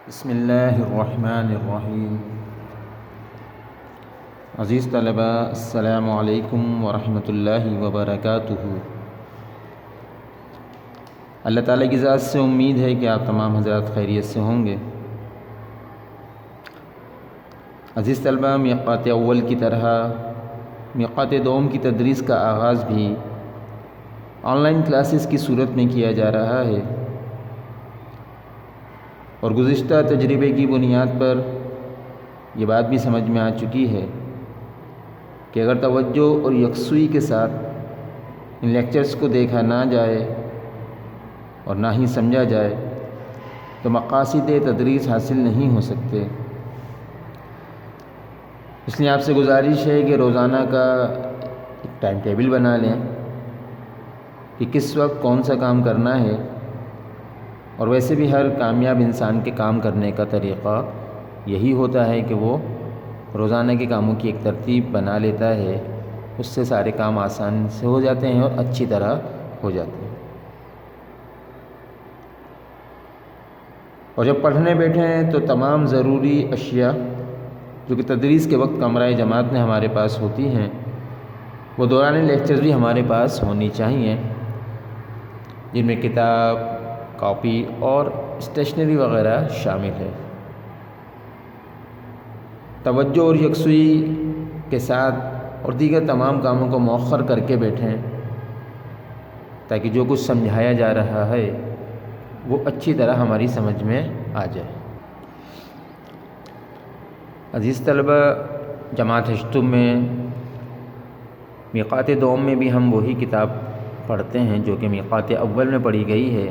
بسم اللہ الرحمن الرحیم۔ عزیز طلبہ، السلام علیکم ورحمۃ اللہ وبرکاتہ۔ اللہ تعالیٰ کی ذات سے امید ہے کہ آپ تمام حضرات خیریت سے ہوں گے۔ عزیز طلبہ، میقات اول کی طرح میقات دوم کی تدریس کا آغاز بھی آن لائن کلاسز کی صورت میں کیا جا رہا ہے، اور گزشتہ تجربے کی بنیاد پر یہ بات بھی سمجھ میں آ چکی ہے کہ اگر توجہ اور یکسوئی کے ساتھ ان لیکچرز کو دیکھا نہ جائے اور نہ ہی سمجھا جائے تو مقاصد تدریس حاصل نہیں ہو سکتے۔ اس لیے آپ سے گزارش ہے کہ روزانہ کا ایک ٹائم ٹیبل بنا لیں کہ کس وقت کون سا کام کرنا ہے، اور ویسے بھی ہر کامیاب انسان کے کام کرنے کا طریقہ یہی ہوتا ہے کہ وہ روزانہ کے کاموں کی ایک ترتیب بنا لیتا ہے، اس سے سارے کام آسان سے ہو جاتے ہیں اور اچھی طرح ہو جاتے ہیں۔ اور جب پڑھنے بیٹھیں تو تمام ضروری اشیاء جو کہ تدریس کے وقت کمرہ جماعت میں ہمارے پاس ہوتی ہیں، وہ دوران لیکچر بھی ہمارے پاس ہونی چاہیے، جن میں کتاب، کاپی اور اسٹیشنری وغیرہ شامل ہے۔ توجہ اور یکسوئی کے ساتھ اور دیگر تمام کاموں کو مؤخر کر کے بیٹھیں تاکہ جو کچھ سمجھایا جا رہا ہے وہ اچھی طرح ہماری سمجھ میں آ جائے۔ عزیز طلبہ، جماعت ہشتم میں میقات دوم میں بھی ہم وہی کتاب پڑھتے ہیں جو کہ میقات اول میں پڑھی گئی ہے۔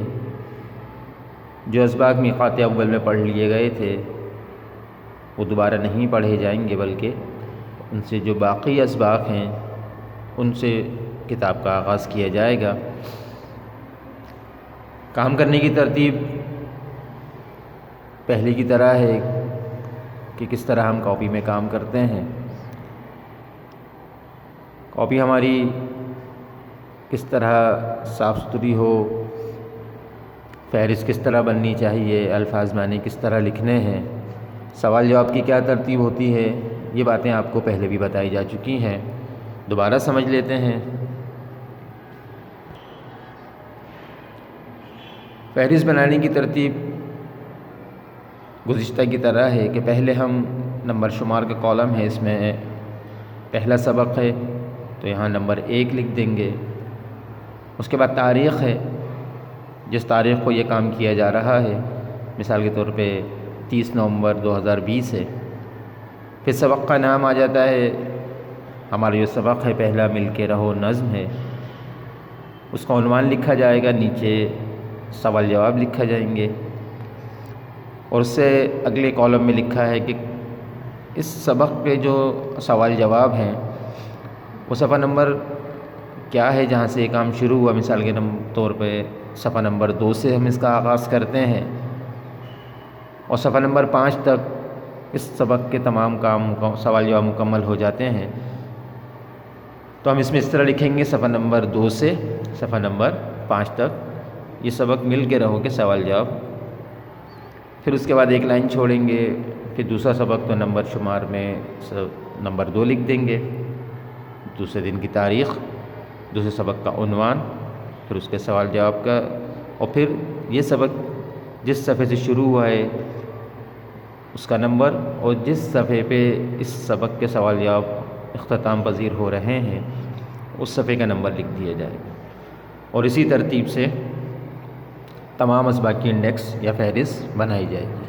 جو اسباق میقات اول میں پڑھ لیے گئے تھے وہ دوبارہ نہیں پڑھے جائیں گے، بلکہ ان سے جو باقی اسباق ہیں ان سے کتاب کا آغاز کیا جائے گا۔ کام کرنے کی ترتیب پہلے کی طرح ہے کہ کس طرح ہم کاپی میں کام کرتے ہیں۔ کاپی ہماری کس طرح صاف ستھری ہو، فہرست کس طرح بننی چاہیے، الفاظ معنی کس طرح لکھنے ہیں، سوال جواب کی کیا ترتیب ہوتی ہے، یہ باتیں آپ کو پہلے بھی بتائی جا چکی ہیں، دوبارہ سمجھ لیتے ہیں۔ فہرست بنانے کی ترتیب گزشتہ کی طرح ہے کہ پہلے ہم نمبر شمار کا کالم ہے، اس میں پہلا سبق ہے تو یہاں نمبر 1 لکھ دیں گے۔ اس کے بعد تاریخ ہے، جس تاریخ کو یہ کام کیا جا رہا ہے، مثال کے طور پہ 30 نومبر 2020 ہے۔ پھر سبق کا نام آ جاتا ہے، ہمارا جو سبق ہے پہلا مل کے رہو نظم ہے، اس کا عنوان لکھا جائے گا، نیچے سوال جواب لکھا جائیں گے، اور اس سے اگلے کالم میں لکھا ہے کہ اس سبق کے جو سوال جواب ہیں وہ صفحہ نمبر کیا ہے جہاں سے یہ کام شروع ہوا۔ مثال کے طور پہ صفحہ نمبر 2 سے ہم اس کا آغاز کرتے ہیں اور صفحہ نمبر 5 تک اس سبق کے تمام کام سوال جواب مکمل ہو جاتے ہیں، تو ہم اس میں اس طرح لکھیں گے، صفحہ نمبر 2 سے صفحہ نمبر 5 تک یہ سبق مل کے رہو کے سوال جواب۔ پھر اس کے بعد ایک لائن چھوڑیں گے، پھر دوسرا سبق تو نمبر شمار میں نمبر 2 لکھ دیں گے، دوسرے دن کی تاریخ، دوسرے سبق کا عنوان، پھر اس کے سوال جواب کا، اور پھر یہ سبق جس صفحے سے شروع ہوا ہے اس کا نمبر، اور جس صفحے پہ اس سبق کے سوال جواب اختتام پذیر ہو رہے ہیں اس صفحے کا نمبر لکھ دیا جائے گا، اور اسی ترتیب سے تمام اسباق کی انڈیکس یا فہرست بنائی جائے گی۔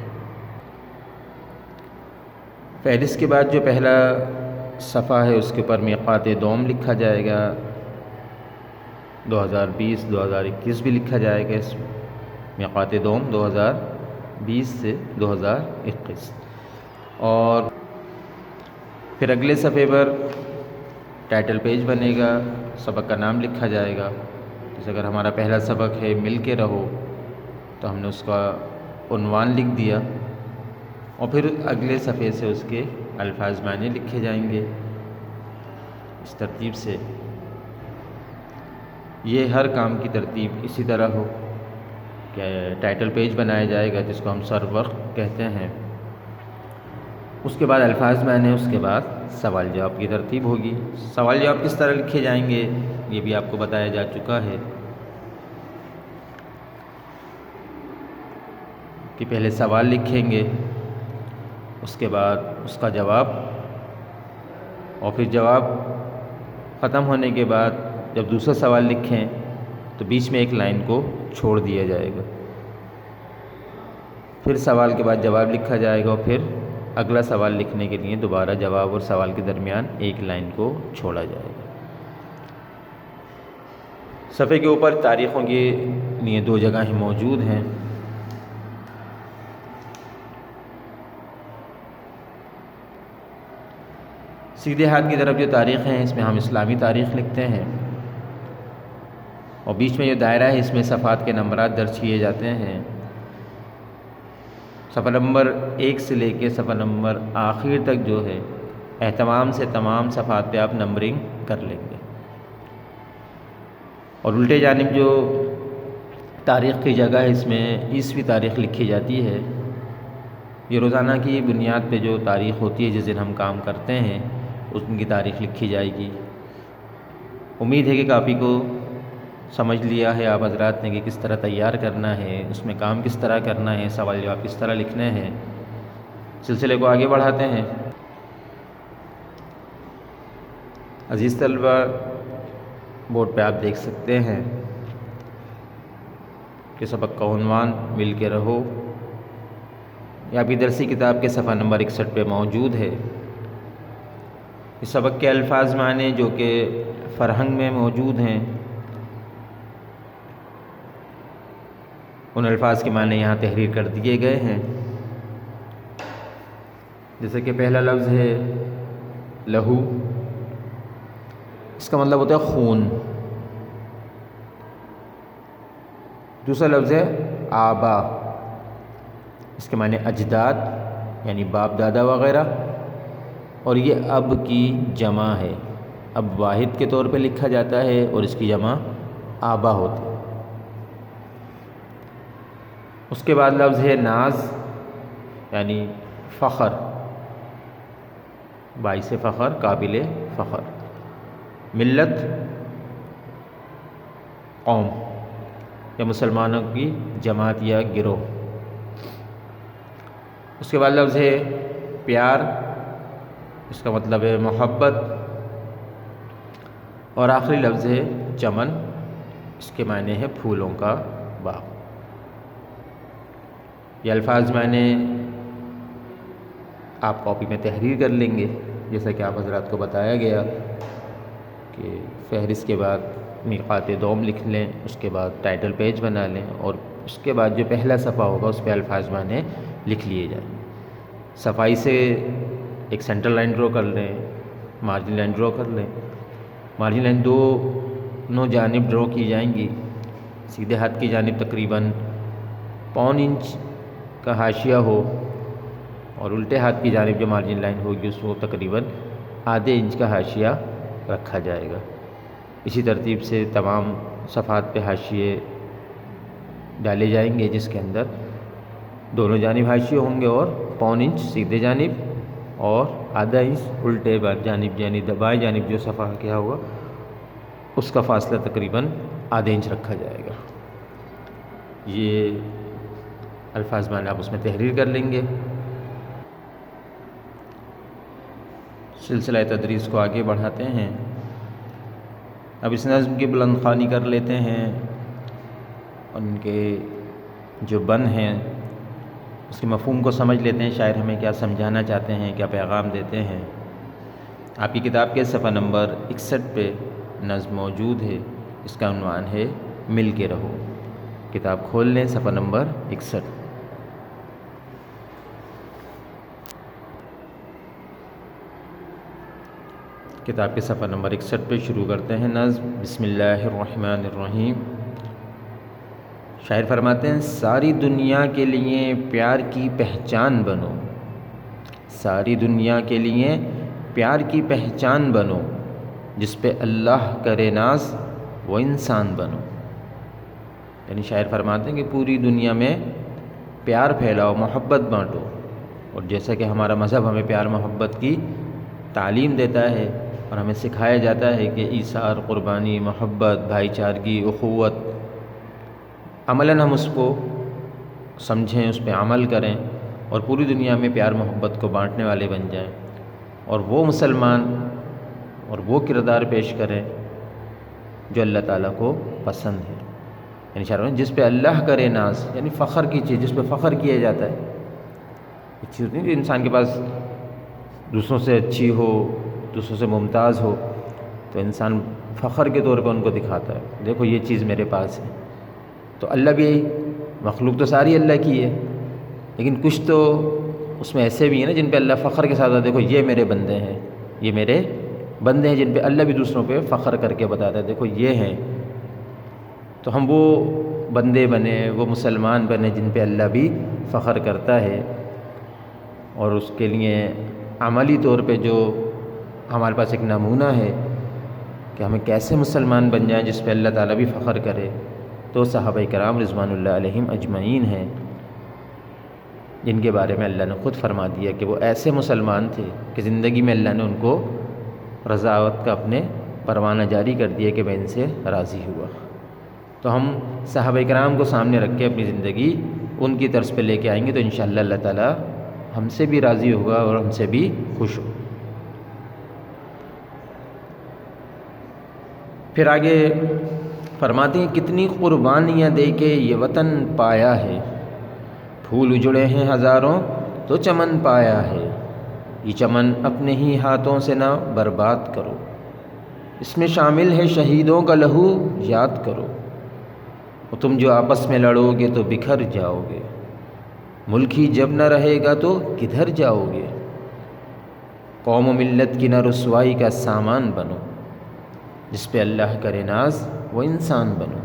فہرست کے بعد جو پہلا صفحہ ہے اس کے اوپر میقات دوم لکھا جائے گا، 2020 2021 بھی لکھا جائے گا، اس میقات دوم 2020 سے 2021، اور پھر اگلے صفحے پر ٹائٹل پیج بنے گا، سبق کا نام لکھا جائے گا۔ جیسے اگر ہمارا پہلا سبق ہے مل کے رہو تو ہم نے اس کا عنوان لکھ دیا، اور پھر اگلے صفحے سے اس کے الفاظ معنی لکھے جائیں گے۔ اس ترتیب سے یہ ہر کام کی ترتیب اسی طرح ہو ٹائٹل پیج بنایا جائے گا جس کو ہم سرورق کہتے ہیں. اس کے بعد الفاظ معنی، اس کے بعد سوال جواب کی ترتیب ہوگی. سوال جواب کس طرح لکھے جائیں گے یہ بھی آپ کو بتایا جا چکا ہے کہ پہلے سوال لکھیں گے، اس کے بعد اس کا جواب، اور پھر جواب ختم ہونے کے بعد جب دوسرا سوال لکھیں تو بیچ میں ایک لائن کو چھوڑ دیا جائے گا. پھر سوال کے بعد جواب لکھا جائے گا، اور پھر اگلا سوال لکھنے کے لیے دوبارہ جواب اور سوال کے درمیان ایک لائن کو چھوڑا جائے گا. صفحے کے اوپر تاریخوں کے لیے 2 جگہیں موجود ہیں. سیدھے ہاتھ کی طرف جو تاریخ ہیں اس میں ہم اسلامی تاریخ لکھتے ہیں، اور بیچ میں جو دائرہ ہے اس میں صفحات کے نمبرات درج کیے جاتے ہیں. صفحہ نمبر 1 سے لے کے صفحہ نمبر آخر تک جو ہے اہتمام سے تمام صفحات پہ آپ نمبرنگ کر لیں گے. اور الٹے جانب جو تاریخ کی جگہ ہے اس میں عیسوی تاریخ لکھی جاتی ہے. یہ روزانہ کی بنیاد پہ جو تاریخ ہوتی ہے جس دن ہم کام کرتے ہیں اس دن کی تاریخ لکھی جائے گی. امید ہے کہ کاپی کو سمجھ لیا ہے آپ حضرات نے کہ کس طرح تیار کرنا ہے، اس میں کام کس طرح کرنا ہے، سوال جواب کس طرح لکھنے ہیں. سلسلے کو آگے بڑھاتے ہیں. عزیز طلبہ، بورڈ پہ آپ دیکھ سکتے ہیں کہ سبق کا عنوان مل کے رہو یہ آپ کی درسی کتاب کے صفحہ نمبر 61 پہ موجود ہے. اس سبق کے الفاظ معنی جو کہ فرہنگ میں موجود ہیں ان الفاظ کے معنی یہاں تحریر کر دیے گئے ہیں. جیسے کہ پہلا لفظ ہے لہو، اس کا مطلب ہوتا ہے خون. دوسرا لفظ ہے آبا، اس کے معنی اجداد یعنی باپ دادا وغیرہ، اور یہ اب کی جمع ہے. اب واحد کے طور پہ لکھا جاتا ہے اور اس کی جمع آبا ہوتی ہے. اس کے بعد لفظ ہے ناز یعنی فخر، باعث فخر، قابل فخر. ملت قوم یا مسلمانوں کی جماعت یا گروہ. اس کے بعد لفظ ہے پیار، اس کا مطلب ہے محبت. اور آخری لفظ ہے چمن، اس کے معنی ہے پھولوں کا باغ. یہ الفاظ معنی آپ کاپی میں تحریر کر لیں گے جیسا کہ آپ حضرات کو بتایا گیا کہ فہرست کے بعد میقات دوم لکھ لیں، اس کے بعد ٹائٹل پیج بنا لیں، اور اس کے بعد جو پہلا صفحہ ہوگا اس پہ الفاظ معنی لکھ لیے جائیں. صفائی سے ایک سینٹر لائن ڈرا کر لیں، مارجن لائن ڈرا کر لیں. مارجن لائن دونوں جانب ڈرا کی جائیں گی. سیدھے ہاتھ کی جانب تقریباً 1.25 انچ کا حاشیہ ہو، اور الٹے ہاتھ کی جانب جو مارجن لائن ہوگی اس کو تقریباً ½ انچ کا حاشیہ رکھا جائے گا. اسی ترتیب سے تمام صفحات پہ حاشیے ڈالے جائیں گے جس کے اندر دونوں جانب حاشیے ہوں گے، اور 1.25 انچ سیدھے جانب اور ½ انچ الٹے جانب یعنی بائیں جانب جو صفحہ کیا ہوگا اس کا فاصلہ تقریباً ½ انچ رکھا جائے گا. یہ الفاظ معنی آپ اس میں تحریر کر لیں گے. سلسلہ تدریس کو آگے بڑھاتے ہیں. اب اس نظم کی بلند خوانی کر لیتے ہیں، ان کے جو بند ہیں اس کے مفہوم کو سمجھ لیتے ہیں. شاعر ہمیں کیا سمجھانا چاہتے ہیں، کیا پیغام دیتے ہیں. آپ کی کتاب کے صفحہ نمبر 61 پہ نظم موجود ہے، اس کا عنوان ہے مل کے رہو. کتاب کھول لیں، صفحہ نمبر 61. کتاب کے صفحہ نمبر 61 پہ شروع کرتے ہیں نظم. بسم اللہ الرحمن الرحیم. شاعر فرماتے ہیں ساری دنیا کے لیے پیار کی پہچان بنو، ساری دنیا کے لیے پیار کی پہچان بنو، جس پہ اللہ کرے ناز وہ انسان بنو. یعنی شاعر فرماتے ہیں کہ پوری دنیا میں پیار پھیلاؤ، محبت بانٹو، اور جیسا کہ ہمارا مذہب ہمیں پیار محبت کی تعلیم دیتا ہے اور ہمیں سکھایا جاتا ہے کہ ایثار، قربانی، محبت، بھائی چارگی، اخوت، عملاً ہم اس کو سمجھیں، اس پہ عمل کریں اور پوری دنیا میں پیار محبت کو بانٹنے والے بن جائیں، اور وہ مسلمان اور وہ کردار پیش کریں جو اللہ تعالیٰ کو پسند ہے۔ یعنی شاعر جس پہ اللہ کرے ناز، یعنی فخر کی چیز، جس پہ فخر کیا جاتا ہے، ایک چیز نہیں کہ انسان کے پاس دوسروں سے اچھی ہو، دوسروں سے ممتاز ہو، تو انسان فخر کے طور پہ ان کو دکھاتا ہے، دیکھو یہ چیز میرے پاس ہے۔ تو اللہ بھی، مخلوق تو ساری اللہ کی ہے، لیکن کچھ تو اس میں ایسے بھی ہیں نا جن پہ اللہ فخر کے ساتھ دیکھو یہ میرے بندے ہیں، یہ میرے بندے ہیں، جن پہ اللہ بھی دوسروں پہ فخر کر کے بتاتا ہے دیکھو یہ ہیں۔ تو ہم وہ بندے بنے، وہ مسلمان بنے جن پہ اللہ بھی فخر کرتا ہے، اور اس کے لیے عملی طور پہ جو ہمارے پاس ایک نمونہ ہے کہ ہمیں کیسے مسلمان بن جائیں جس پہ اللہ تعالیٰ بھی فخر کرے، تو صحابہ کرام رضوان اللہ علیہم اجمعین ہیں، جن کے بارے میں اللہ نے خود فرما دیا کہ وہ ایسے مسلمان تھے کہ زندگی میں اللہ نے ان کو رضاوت کا اپنے پروانہ جاری کر دیا کہ میں ان سے راضی ہوا۔ تو ہم صحابہ کرام کو سامنے رکھ کے اپنی زندگی ان کی طرز پہ لے کے آئیں گے تو انشاءاللہ اللہ تعالیٰ ہم سے بھی راضی ہوگا اور ہم سے بھی خوش ہو۔ پھر آگے فرماتے ہیں کتنی قربانیاں دے کے یہ وطن پایا ہے، پھول اجڑے ہیں ہزاروں تو چمن پایا ہے، یہ چمن اپنے ہی ہاتھوں سے نہ برباد کرو، اس میں شامل ہے شہیدوں کا لہو یاد کرو، اور تم جو آپس میں لڑو گے تو بکھر جاؤ گے، ملک ہی جب نہ رہے گا تو کدھر جاؤ گے، قوم و ملت کی نہ رسوائی کا سامان بنو، جس پہ اللہ کرے ناز وہ انسان بنو۔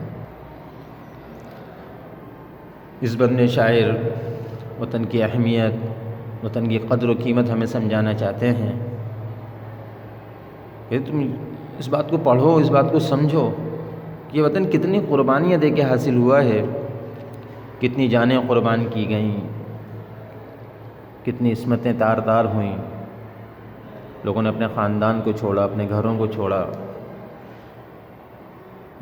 اس بند شاعر وطن کی اہمیت، وطن کی قدر و قیمت ہمیں سمجھانا چاہتے ہیں کہ تم اس بات کو پڑھو، اس بات کو سمجھو کہ یہ وطن کتنی قربانیاں دے کے حاصل ہوا ہے، کتنی جانیں قربان کی گئیں، کتنی عصمتیں تار تار ہوئیں، لوگوں نے اپنے خاندان کو چھوڑا، اپنے گھروں کو چھوڑا،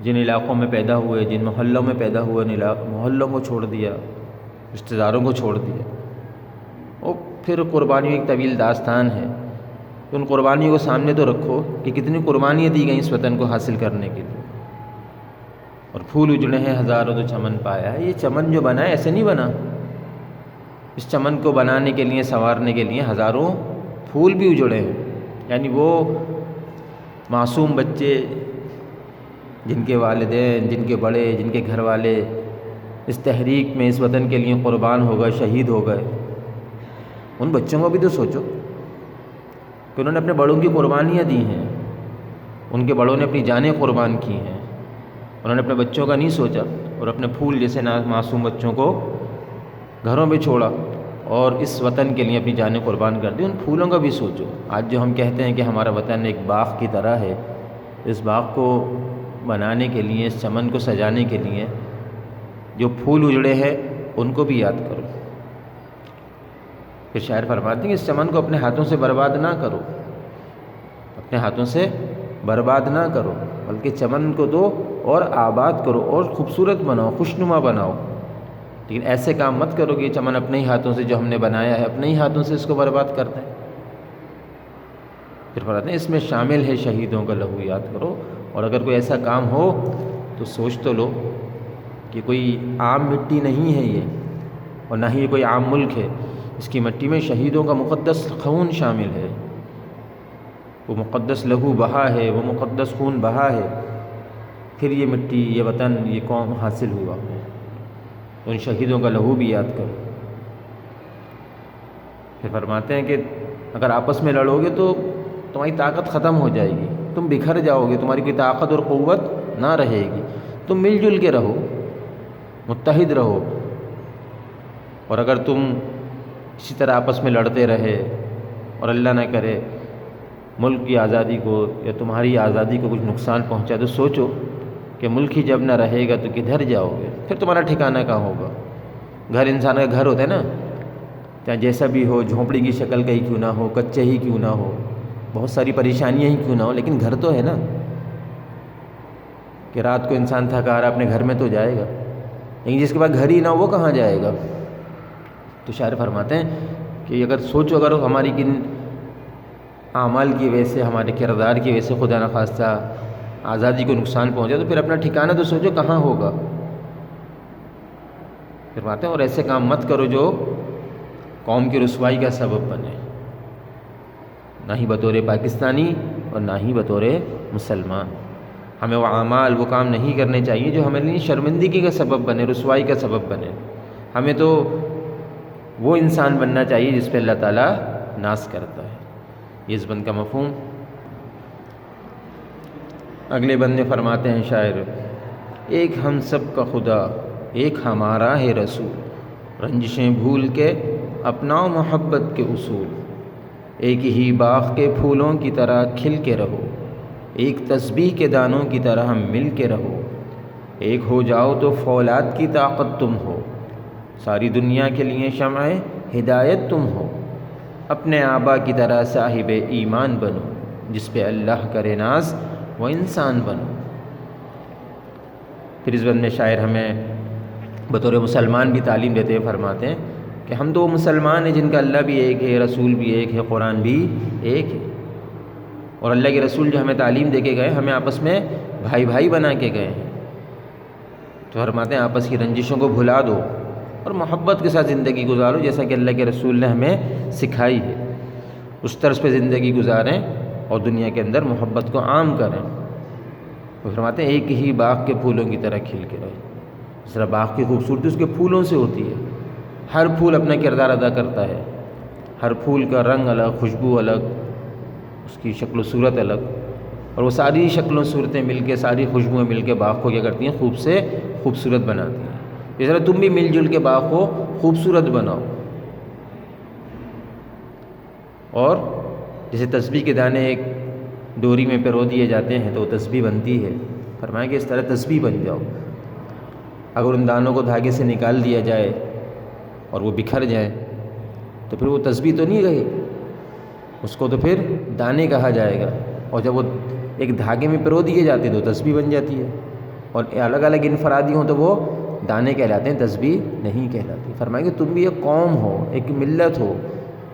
جن علاقوں میں پیدا ہوئے، جن محلوں میں پیدا ہوئے، محلوں کو چھوڑ دیا، رشتہ داروں کو چھوڑ دیا، اور پھر قربانیوں ایک طویل داستان ہے۔ تو ان قربانیوں کو سامنے تو رکھو کہ کتنی قربانیاں دی گئیں اس وطن کو حاصل کرنے کے لیے، اور پھول اجڑے ہیں ہزاروں تو چمن پایا ہے۔ یہ چمن جو بنا ہے ایسے نہیں بنا، اس چمن کو بنانے کے لیے، سنوارنے کے لیے ہزاروں پھول بھی اجڑے ہیں، یعنی وہ معصوم بچے جن کے والدین، جن کے بڑے، جن کے گھر والے اس تحریک میں، اس وطن کے لیے قربان ہو گئے، شہید ہو گئے، ان بچوں کو بھی تو سوچو کہ انہوں نے اپنے بڑوں کی قربانیاں دی ہیں، ان کے بڑوں نے اپنی جانیں قربان کی ہیں، انہوں نے اپنے بچوں کا نہیں سوچا، اور اپنے پھول جیسے معصوم بچوں کو گھروں پہ چھوڑا اور اس وطن کے لیے اپنی جانیں قربان کر دی۔ ان پھولوں کا بھی سوچو۔ آج جو ہم کہتے ہیں کہ ہمارا وطن ایک باغ کی طرح ہے، اس باغ کو بنانے کے لیے، اس چمن کو سجانے کے لیے جو پھول اجڑے ہیں ان کو بھی یاد کرو۔ پھر شاعر فرماتے ہیں کہ اس چمن کو اپنے ہاتھوں سے برباد نہ کرو، اپنے ہاتھوں سے برباد نہ کرو، بلکہ چمن کو دو اور آباد کرو اور خوبصورت بناؤ، خوشنما بناؤ، لیکن ایسے کام مت کرو کہ یہ چمن اپنے ہی ہاتھوں سے جو ہم نے بنایا ہے اپنے ہی ہاتھوں سے اس کو برباد کر دیں۔ پھر فرماتے ہیں اس میں شامل ہے شہیدوں کا لہو یاد کرو، اور اگر کوئی ایسا کام ہو تو سوچ تو لو کہ کوئی عام مٹی نہیں ہے یہ، اور نہ ہی یہ کوئی عام ملک ہے، اس کی مٹی میں شہیدوں کا مقدس خون شامل ہے، وہ مقدس لہو بہا ہے، وہ مقدس خون بہا ہے، پھر یہ مٹی، یہ وطن، یہ قوم حاصل ہوا، ان شہیدوں کا لہو بھی یاد کرو۔ پھر فرماتے ہیں کہ اگر آپس میں لڑو گے تو تمہاری طاقت ختم ہو جائے گی، تم بکھر جاؤ گے، تمہاری کوئی طاقت اور قوت نہ رہے گی، تم مل جل کے رہو، متحد رہو، اور اگر تم اسی طرح آپس میں لڑتے رہے اور اللہ نہ کرے ملک کی آزادی کو یا تمہاری آزادی کو کچھ نقصان پہنچا تو سوچو کہ ملک ہی جب نہ رہے گا تو کدھر جاؤ گے۔ پھر تمہارا ٹھکانہ کہاں ہوگا؟ گھر انسان کا گھر ہوتا ہے نا، چاہے جیسا بھی ہو، جھونپڑی کی شکل کا ہی کیوں نہ ہو، کچے ہی کیوں نہ ہو، بہت ساری پریشانیاں ہی کیوں نہ ہو، لیکن گھر تو ہے نا، کہ رات کو انسان تھکا رہا اپنے گھر میں تو جائے گا، لیکن جس کے بعد گھر ہی نہ ہو وہ کہاں جائے گا؟ تو شاعر فرماتے ہیں کہ اگر سوچو، اگر ہماری کن اعمال کی وجہ سے، ہمارے کردار کی وجہ سے خدا نخواستہ آزادی کو نقصان پہنچا تو پھر اپنا ٹھکانہ تو سوچو کہاں ہوگا۔ فرماتے ہیں اور ایسے کام مت کرو جو قوم کی رسوائی کا سبب بنے، نہ ہی بطور پاکستانی اور نہ ہی بطور مسلمان۔ ہمیں وہ اعمال، وہ کام نہیں کرنے چاہیے جو ہمارے لیے شرمندگی کا سبب بنے، رسوائی کا سبب بنے۔ ہمیں تو وہ انسان بننا چاہیے جس پہ اللہ تعالیٰ ناز کرتا ہے۔ یہ اس بند کا مفہوم۔ اگلے بند میں فرماتے ہیں شاعر، ایک ہم سب کا خدا، ایک ہمارا ہے رسول، رنجشیں بھول کے اپناؤ محبت کے اصول، ایک ہی باغ کے پھولوں کی طرح کھل کے رہو، ایک تسبیح کے دانوں کی طرح ہم مل کے رہو، ایک ہو جاؤ تو فولاد کی طاقت تم ہو، ساری دنیا کے لیے شمع ہدایت تم ہو، اپنے آبا کی طرح صاحب ایمان بنو، جس پہ اللہ کرے ناز وہ انسان بنو۔ پھر اس بند میں شاعر ہمیں بطور مسلمان بھی تعلیم دیتے ہوئے فرماتے ہیں کہ ہم تو وہ مسلمان ہیں جن کا اللہ بھی ایک ہے، رسول بھی ایک ہے، قرآن بھی ایک ہے، اور اللہ کے رسول جو ہمیں تعلیم دے کے گئے، ہمیں آپس میں بھائی بھائی بنا کے گئے ہیں۔ تو فرماتے ہیں آپس کی رنجشوں کو بھلا دو اور محبت کے ساتھ زندگی گزارو، جیسا کہ اللہ کے رسول نے ہمیں سکھائی ہے، اس طرز پہ زندگی گزاریں اور دنیا کے اندر محبت کو عام کریں۔ وہ فرماتے ہیں ایک ہی باغ کے پھولوں کی طرح کھل کے رہے۔ اس طرح باغ کی خوبصورتی اس کے پھولوں سے ہوتی ہے، ہر پھول اپنا کردار ادا کرتا ہے، ہر پھول کا رنگ الگ، خوشبو الگ، اس کی شکل و صورت الگ، اور وہ ساری شکلوں صورتیں مل کے، ساری خوشبوئیں مل کے باغ کو کیا کرتی ہیں؟ خوب سے خوبصورت بناتی ہیں۔ اس طرح تم بھی مل جل کے باغ کو خوبصورت بناؤ، اور جیسے تسبیح کے دانے ایک ڈوری میں پرو دیے جاتے ہیں تو وہ تسبیح بنتی ہے، فرمایا کہ اس طرح تسبیح بن جاؤ۔ اگر ان دانوں کو دھاگے سے نکال دیا جائے اور وہ بکھر جائیں تو پھر وہ تسبیح تو نہیں رہی، اس کو تو پھر دانے کہا جائے گا، اور جب وہ ایک دھاگے میں پرو دیے جاتے ہیں تو تسبیح بن جاتی ہے، اور الگ الگ انفرادی ہوں تو وہ دانے کہلاتے ہیں، تسبیح نہیں کہلاتی۔ فرمائیں کہ تم بھی ایک قوم ہو، ایک ملت ہو،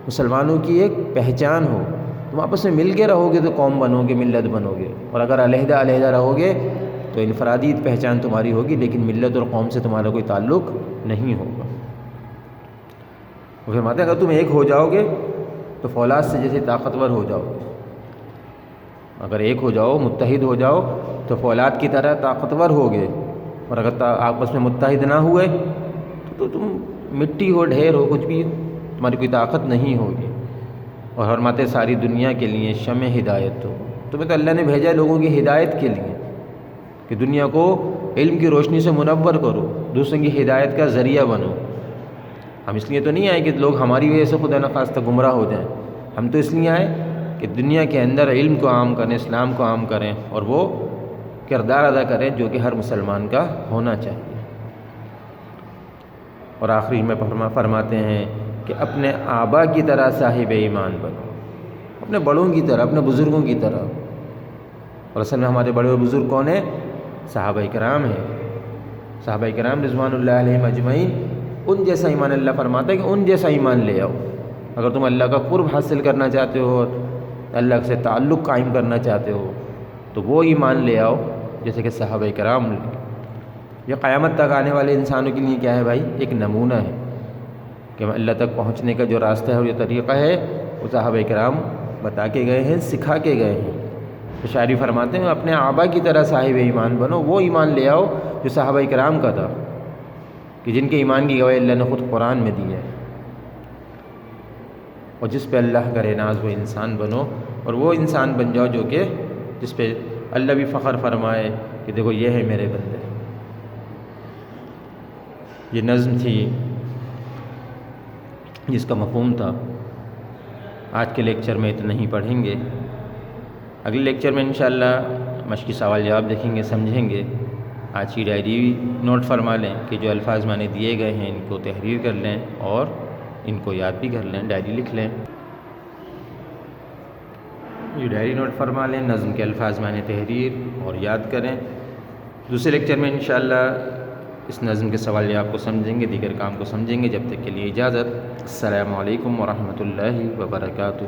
مسلمانوں کی ایک پہچان ہو، تم آپس میں مل کے رہو گے تو قوم بنو گے، ملت بنو گے، اور اگر علیحدہ علیحدہ رہو گے تو انفرادی پہچان تمہاری ہوگی لیکن ملت اور قوم سے تمہارا کوئی تعلق نہیں ہوگا۔ وہ فرماتے ہیں اگر تم ایک ہو جاؤ گے تو فولاد سے جیسے طاقتور ہو جاؤ گے، اگر ایک ہو جاؤ، متحد ہو جاؤ تو فولاد کی طرح طاقتور ہوگے، اور اگر آپس میں متحد نہ ہوئے تو تم مٹی ہو، ڈھیر ہو، کچھ بھی ہو، تمہاری کوئی طاقت نہیں ہوگی۔ اور فرماتے ساری دنیا کے لیے شمع ہدایت ہو، تمہیں تو اللہ نے بھیجا لوگوں کی ہدایت کے لیے کہ دنیا کو علم کی روشنی سے منور کرو، دوسروں کی ہدایت کا ذریعہ بنو۔ ہم اس لیے تو نہیں آئے کہ لوگ ہماری وجہ سے خدا نخواستہ گمراہ ہو جائیں، ہم تو اس لیے آئے کہ دنیا کے اندر علم کو عام کریں، اسلام کو عام کریں، اور وہ کردار ادا کریں جو کہ ہر مسلمان کا ہونا چاہیے۔ اور آخری میں فرماتے ہیں کہ اپنے آبا کی طرح صاحب ایمان بنو، اپنے بڑوں کی طرح، اپنے بزرگوں کی طرح۔ اور اصل میں ہمارے بڑے بزرگ کون ہیں؟ صحابہ کرام ہیں، صحابہ کرام رضوان اللہ علیہم اجمعین، ان جیسا ایمان اللہ فرماتا ہے کہ ان جیسا ایمان لے آؤ۔ اگر تم اللہ کا قرب حاصل کرنا چاہتے ہو، اللہ سے تعلق قائم کرنا چاہتے ہو تو وہ ایمان لے آؤ جیسے کہ صحابہ کرام نے۔ یہ قیامت تک آنے والے انسانوں کے لیے کیا ہے بھائی؟ ایک نمونہ ہے کہ اللہ تک پہنچنے کا جو راستہ ہے اور یہ طریقہ ہے وہ صحابہ کرام بتا کے گئے ہیں، سکھا کے گئے ہیں۔ تو شاعری فرماتے ہیں اپنے آبا کی طرح صاحب ایمان بنو، وہ ایمان لے آؤ جو صحابہ کرام کا تھا، کہ جن کے ایمان کی گواہی اللہ نے خود قرآن میں دی ہے، اور جس پہ اللہ کرے ناز وہ انسان بنو، اور وہ انسان بن جاؤ جو کہ جس پہ اللہ بھی فخر فرمائے کہ دیکھو یہ ہے میرے بندے۔ یہ نظم تھی جس کا مفہوم تھا۔ آج کے لیکچر میں اتنا ہی پڑھیں گے، اگلے لیکچر میں انشاءاللہ مشقی سوال جواب دیکھیں گے، سمجھیں گے۔ آج کی ڈائری نوٹ فرما لیں کہ جو الفاظ میں نے دیے گئے ہیں ان کو تحریر کر لیں اور ان کو یاد بھی کر لیں، ڈائری لکھ لیں۔ یہ ڈائری نوٹ فرما لیں، نظم کے الفاظ میں نے تحریر اور یاد کریں۔ دوسرے لیکچر میں انشاءاللہ اس نظم کے سوال آپ کو سمجھیں گے، دیگر کام کو سمجھیں گے۔ جب تک کے لیے اجازت۔ السلام علیکم ورحمۃ اللہ وبرکاتہ۔